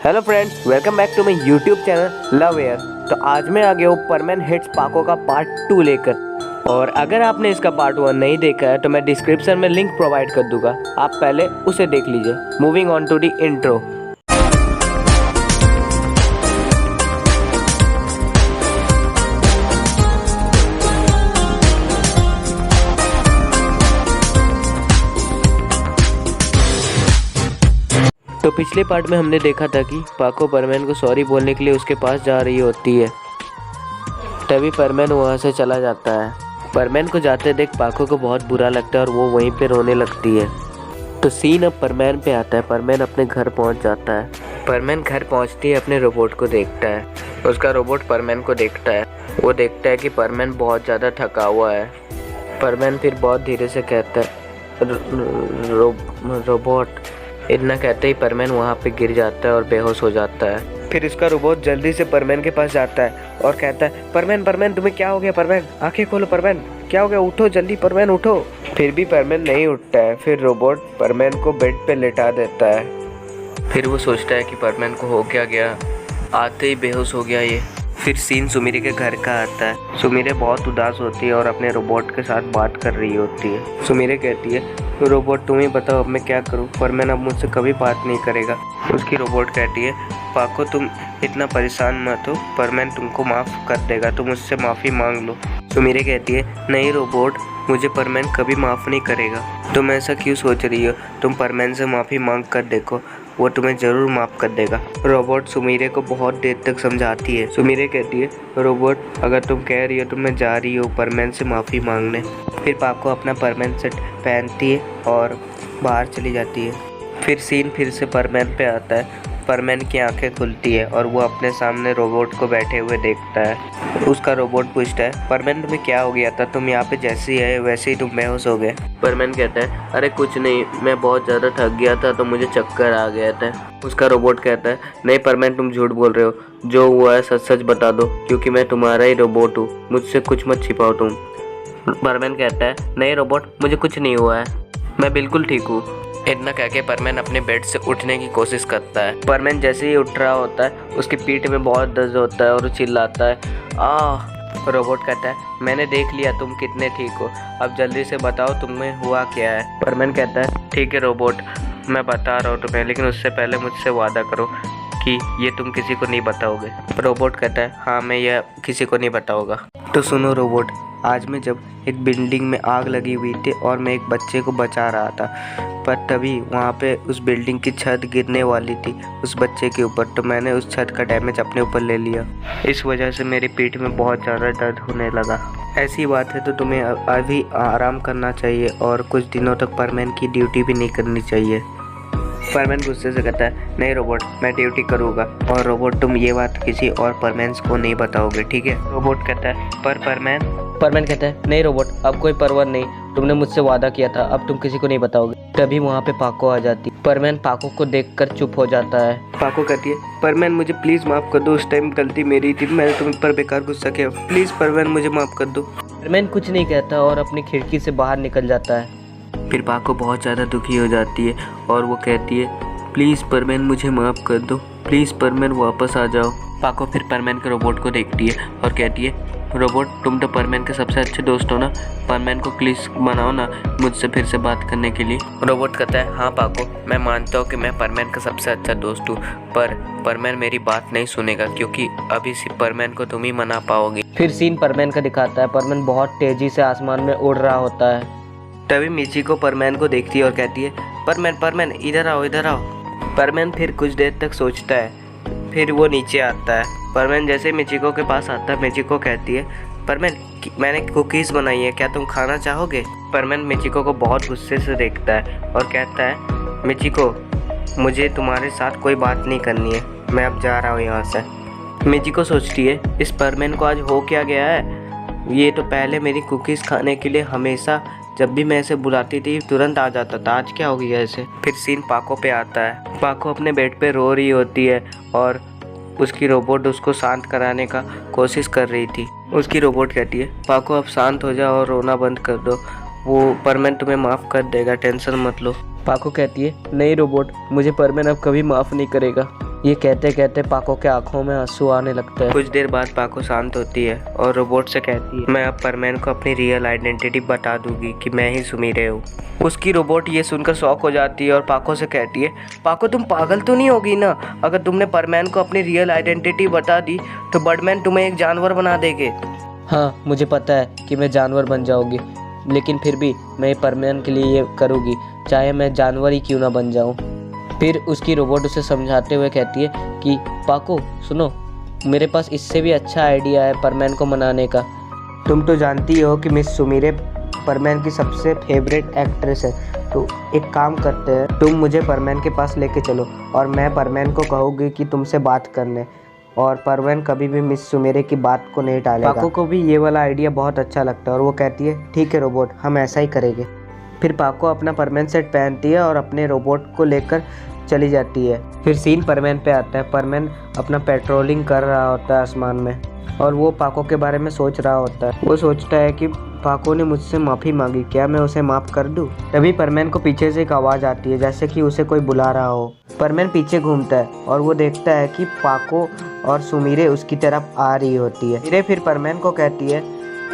Hello friends, welcome back to my YouTube channel Love Air. तो आज मैं आ गया हूँ परमैन हिट्स पाको का पार्ट 2 लेकर। और अगर आपने इसका पार्ट 1 नहीं देखा है तो मैं डिस्क्रिप्शन में लिंक प्रोवाइड कर दूंगा, आप पहले उसे देख लीजिए। Moving on to the intro. तो पिछले पार्ट में हमने देखा था कि पाको परमैन को सॉरी बोलने के लिए उसके पास जा रही होती है। तभी परमैन वहाँ से चला जाता है। परमैन को जाते देख पाको को बहुत बुरा लगता है और वो वहीं पे रोने लगती है। तो सीन अब परमैन पे आता है। परमैन अपने घर पहुँच जाता है। परमैन घर पहुँचती है, अपने रोबोट को देखता है। उसका रोबोट परमैन को देखता है। वो देखता है कि परमैन बहुत ज़्यादा थका हुआ है। परमैन फिर बहुत धीरे से कहता है रोबोट। इतना कहते ही परमैन वहाँ पे गिर जाता है और बेहोश हो जाता है। फिर उसका रोबोट जल्दी से परमैन के पास जाता है और कहता है, परमैन तुम्हें क्या हो गया? परमैन आंखें खोलो, परमैन क्या हो गया? उठो जल्दी, परमैन उठो। फिर भी परमैन नहीं उठता है। फिर रोबोट परमैन को बेड पे लेटा देता है। फिर वो सोचता है कि परमैन को हो क्या गया, आते ही बेहोश हो गया ये। फिर सीन सुमीरे के घर का आता है। सुमीरे बहुत उदास होती है और अपने रोबोट के साथ बात कर रही होती है। सुमीरे कहती है, रोबोट तुम ही बताओ अब मैं क्या करूं? परमैन अब मुझसे कभी बात नहीं करेगा। उसकी रोबोट कहती है, पाको तुम इतना परेशान मत हो, परमैन तुमको माफ़ कर देगा, तुम उससे माफ़ी मांग लो। सुमीरे कहती है, नहीं रोबोट, मुझे परमैन कभी माफ़ नहीं करेगा। तुम ऐसा क्यों सोच रही हो? तुम परमैन से माफ़ी मांग कर देखो, वो तुम्हें ज़रूर माफ़ कर देगा। रोबोट सुमीरे को बहुत देर तक समझाती है। सुमीरे कहती है, रोबोट अगर तुम कह रही हो तो मैं जा रही हूँ परमैन से माफ़ी मांगने। फिर पाको अपना परमैन सेट पहनती है और बाहर चली जाती है। फिर सीन फिर से परमैन पे आता है। परमैन की आंखें खुलती है और वो अपने सामने रोबोट को बैठे हुए देखता है। उसका रोबोट पूछता है, परमैन तुम्हें क्या हो गया था? तुम यहाँ पे जैसे ही है वैसे ही तुम बेहोश हो गए। परमैन कहता है, अरे कुछ नहीं, मैं बहुत ज़्यादा थक गया था तो मुझे चक्कर आ गया था। उसका रोबोट कहता है, नहीं परमैन तुम झूठ बोल रहे हो, जो हुआ है सच सच बता दो, क्योंकि मैं तुम्हारा ही रोबोट हूँ, मुझसे कुछ मत छिपाओ तुम। परमैन कहता है, नहीं रोबोट, मुझे कुछ नहीं हुआ है, मैं बिल्कुल ठीक हूँ। इतना कह के परमैन अपने बेड से उठने की कोशिश करता है। परमैन जैसे ही उठ रहा होता है उसकी पीठ में बहुत दर्द होता है और वो चिल्लाता है, रोबोट कहता है, मैंने देख लिया तुम कितने ठीक हो, अब जल्दी से बताओ तुम्हें हुआ क्या है। परमैन कहता है, ठीक है रोबोट, मैं बता रहा हूँ तुम्हें, लेकिन उससे पहले मुझसे वादा करो कि ये तुम किसी को नहीं बताओगे। रोबोट कहता है, हाँ मैं यह किसी को नहीं बताऊंगा। तो सुनो रोबोट, आज मैं जब एक बिल्डिंग में आग लगी हुई थी और मैं एक बच्चे को बचा रहा था, पर तभी वहाँ पे उस बिल्डिंग की छत गिरने वाली थी उस बच्चे के ऊपर, तो मैंने उस छत का डैमेज अपने ऊपर ले लिया। इस वजह से मेरी पीठ में बहुत ज़्यादा दर्द होने लगा। ऐसी बात है तो तुम्हें अभी आराम करना चाहिए और कुछ दिनों तक परमैन की ड्यूटी भी नहीं करनी चाहिए। परमैन गुस्से से कहता है, नहीं रोबोट, मैं ड्यूटी करूँगा, और रोबोट तुम ये बात किसी और परमैन को नहीं बताओगे, ठीक है? रोबोट कहता है, पर परमैन कहता है, नहीं रोबोट, अब कोई परवाह नहीं, तुमने मुझसे वादा किया था, अब तुम किसी को नहीं बताओगे। तभी वहाँ पे पाको आ जाती। परमैन पाको को देखकर चुप हो जाता है। पाको कहती है, परमैन मुझे प्लीज़ माफ़ कर दो, उस टाइम गलती मेरी थी, मैंने तुम पर बेकार गुस्सा किया, प्लीज़ परमैन मुझे माफ़ कर दो। परमैन कुछ नहीं कहता और अपनी खिड़की से बाहर निकल जाता है। फिर पाको बहुत ज़्यादा दुखी हो जाती है और वो कहती है, प्लीज़ परमैन मुझे माफ़ कर दो, प्लीज़ परमैन वापस आ जाओ। पाको फिर परमैन के रोबोट को देखती है और कहती है, रोबोट तुम तो परमैन के सबसे अच्छे दोस्त हो ना, परमैन को प्लीज़ बनाओ ना मुझसे फिर से बात करने के लिए। रोबोट कहता है, हाँ पाको, मैं मानता हूँ कि मैं परमैन का सबसे अच्छा दोस्त हूँ, पर परमैन मेरी बात नहीं सुनेगा, क्योंकि अभी सिर्फ परमैन को तुम ही मना पाओगे। फिर सीन परमैन का दिखाता है। परमैन बहुत तेज़ी से आसमान में उड़ रहा होता है। तभी मिचिको परमैन को देखती है और कहती है, परमैन इधर आओ, इधर आओ। परमैन फिर कुछ देर तक सोचता है, फिर वो नीचे आता है। परमैन जैसे मिचिको के पास आता है, मिचिको कहती है, परमैन मैंने कुकीज़ बनाई है, क्या तुम खाना चाहोगे? परमैन मिचिको को बहुत गुस्से से देखता है और कहता है, मिचिको मुझे तुम्हारे साथ कोई बात नहीं करनी है, मैं अब जा रहा हूँ यहाँ से। मिचिको सोचती है, इस परमैन को आज हो क्या गया है? ये तो पहले मेरी कुकीज़ खाने के लिए हमेशा जब भी मैं इसे बुलाती थी तुरंत आ जाता था, आज क्या हो गया इसे? फिर सीन पाको पे आता है। पाको अपने बेड पे रो रही होती है और उसकी रोबोट उसको शांत कराने का कोशिश कर रही थी। उसकी रोबोट कहती है, पाको अब शांत हो जाओ और रोना बंद कर दो, वो परमैन तुम्हें माफ़ कर देगा, टेंशन मत लो। पाको कहती है, नहीं रोबोट, मुझे परमैन अब कभी माफ़ नहीं करेगा। ये कहते कहते पाको के आंखों में आंसू आने लगते हैं। कुछ देर बाद पाको शांत होती है और रोबोट से कहती है, मैं अब परमैन को अपनी रियल आइडेंटिटी बता दूंगी कि मैं ही सुमीरे हूँ। उसकी रोबोट ये सुनकर शॉक हो जाती है और पाको से कहती है, पाको तुम पागल तो नहीं होगी ना? अगर तुमने परमैन को अपनी रियल आइडेंटिटी बता दी तो बर्डमैन तुम्हें एक जानवर बना देंगे। हाँ, मुझे पता है कि मैं जानवर बन जाऊंगी, लेकिन फिर भी मैं परमैन के लिए ये करूँगी, चाहे मैं जानवर ही क्यों ना बन जाऊँ। फिर उसकी रोबोट उसे समझाते हुए कहती है कि पाको सुनो, मेरे पास इससे भी अच्छा आइडिया है परमैन को मनाने का। तुम तो जानती हो कि मिस सुमीरे परमैन की सबसे फेवरेट एक्ट्रेस है, तो एक काम करते हैं, तुम मुझे परमैन के पास लेके चलो और मैं परमैन को कहूँगी कि तुमसे बात करने, और परमैन कभी भी मिस सुमीरे की बात को नहीं टालेगा। पाको को भी ये वाला आइडिया बहुत अच्छा लगता है और वो कहती है, ठीक है रोबोट, हम ऐसा ही करेंगे। फिर पाको अपना परमैन सेट पहनती है और अपने रोबोट को लेकर चली जाती है। फिर सीन परमैन पे आता है। परमैन अपना पेट्रोलिंग कर रहा होता है आसमान में और वो पाको के बारे में सोच रहा होता है। वो सोचता है कि पाको ने मुझसे माफ़ी मांगी, क्या मैं उसे माफ़ कर दूं? तभी परमैन को पीछे से एक आवाज़ आती है, जैसे कि उसे कोई बुला रहा हो। परमैन पीछे घूमता है और वो देखता है कि पाको और सुमीरे उसकी तरफ आ रही होती है। सुमीरे फिर परमैन को कहती है,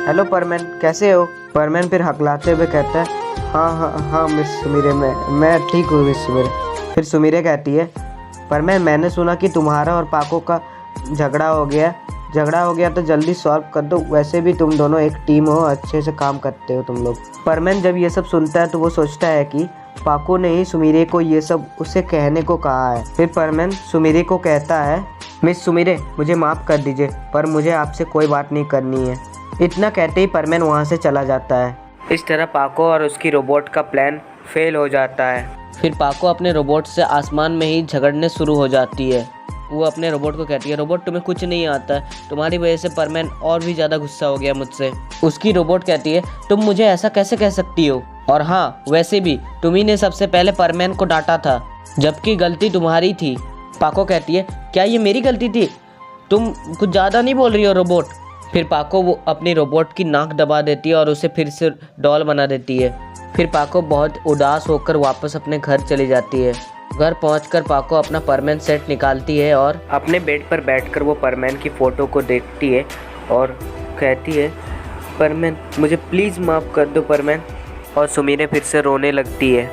हेलो परमैन, कैसे हो? परमैन फिर हकलाते हुए कहता है, हाँ मिस सुमीरे, मैं ठीक हूँ मिस सुमीरे। फिर सुमीरे कहती है, परमैन मैंने सुना कि तुम्हारा और पाको का झगड़ा हो गया तो जल्दी सॉल्व कर दो, वैसे भी तुम दोनों एक टीम हो, अच्छे से काम करते हो तुम लोग। परमैन जब ये सब सुनता है तो वो सोचता है कि पाको ने ही सुमीरे को ये सब उसे कहने को कहा है। फिर परमैन सुमीरे को कहता है, मिस सुमीरे मुझे माफ़ कर दीजिए, पर मुझे आपसे कोई बात नहीं करनी है। इतना कहते ही परमैन वहाँ से चला जाता है। इस तरह पाको और उसकी रोबोट का प्लान फेल हो जाता है। फिर पाको अपने रोबोट से आसमान में ही झगड़ने शुरू हो जाती है। वो अपने रोबोट को कहती है, रोबोट तुम्हें कुछ नहीं आता है, तुम्हारी वजह से परमैन और भी ज़्यादा गुस्सा हो गया मुझसे। उसकी रोबोट कहती है, तुम मुझे ऐसा कैसे कह सकती हो, और हाँ वैसे भी तुम्ही ने सबसे पहले परमैन को डांटा था, जबकि गलती तुम्हारी थी। पाको कहती है, क्या ये मेरी गलती थी? तुम कुछ ज़्यादा नहीं बोल रही हो रोबोट? फिर पाको वो अपनी रोबोट की नाक दबा देती है और उसे फिर से डॉल बना देती है। फिर पाको बहुत उदास होकर वापस अपने घर चली जाती है। घर पहुंचकर पाको अपना परमैन सेट निकालती है और अपने बेड पर बैठकर वो परमैन की फ़ोटो को देखती है और कहती है, परमैन मुझे प्लीज़ माफ़ कर दो परमैन। और सुमीरे फिर से रोने लगती है।